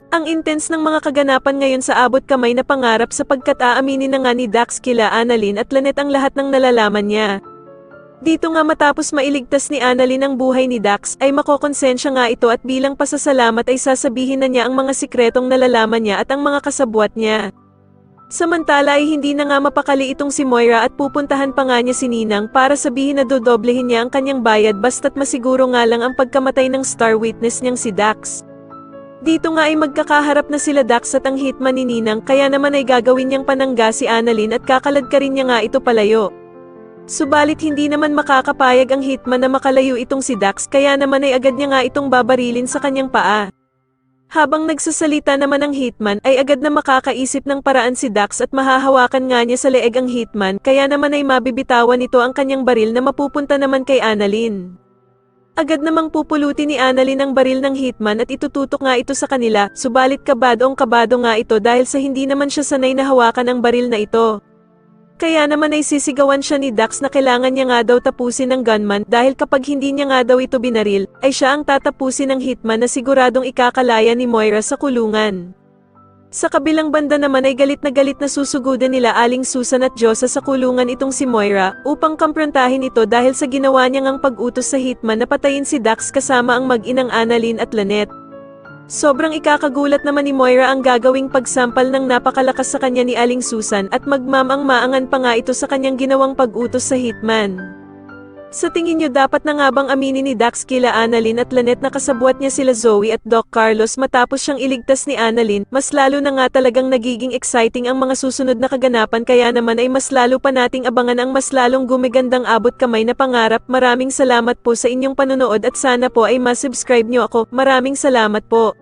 Ang intense ng mga kaganapan ngayon sa abot kamay na pangarap sapagkat aaminin na nga ni Dax kila Annalyn at Lynette ang lahat ng nalalaman niya. Dito nga matapos mailigtas ni Annalyn ang buhay ni Dax ay makokonsensya nga ito at bilang pasasalamat ay sasabihin na niya ang mga sikretong nalalaman niya at ang mga kasabwat niya. Samantala ay hindi na nga mapakali itong si Moira at pupuntahan pa nga niya si Ninang para sabihin na dodoblehin niya ang kanyang bayad basta't masiguro nga lang ang pagkamatay ng star witness niyang si Dax. Dito nga ay magkakaharap na sila Dax at ang hitman ni Ninang kaya naman ay gagawin niyang panangga si Annalyn at kakalagkarin niya nga ito palayo. Subalit hindi naman makakapayag ang hitman na makalayo itong si Dax kaya naman ay agad niya nga itong babarilin sa kanyang paa. Habang nagsasalita naman ang hitman ay agad na makakaisip ng paraan si Dax at mahahawakan nga niya sa leeg ang hitman kaya naman ay mabibitawan ito ang kanyang baril na mapupunta naman kay Annalyn. Agad namang pupulutin ni Annalyn ang baril ng hitman at itututok nga ito sa kanila, subalit kabado nga ito dahil sa hindi naman siya sanay na hawakan ang baril na ito. Kaya naman ay sisigawan siya ni Dax na kailangan niya nga daw tapusin ng gunman dahil kapag hindi niya nga daw ito binaril, ay siya ang tatapusin ng hitman na siguradong ikakalaya ni Moira sa kulungan. Sa kabilang banda naman ay galit na susugudan nila Aling Susan at Josa sa kulungan itong si Moira upang kamprontahin ito dahil sa ginawa niyang ang pag-utos sa hitman na patayin si Dax kasama ang mag-inang Annalyn at Lynette. Sobrang ikakagulat naman ni Moira ang gagawing pagsampal ng napakalakas sa kanya ni Aling Susan at magmamang-maangan pa nga ito sa kanyang ginawang pag-utos sa hitman. Sa tingin niyo dapat na nga bang aminin ni Dax kila Annalyn at Lynette na kasabwat niya sila Zoe at Doc Carlos matapos siyang iligtas ni Annalyn? Mas lalo na nga talagang nagiging exciting ang mga susunod na kaganapan kaya naman ay mas lalo pa nating abangan ang mas lalong gumigandang abot kamay na pangarap. Maraming salamat po sa inyong panonood at sana po ay ma-subscribe niyo ako. Maraming salamat po.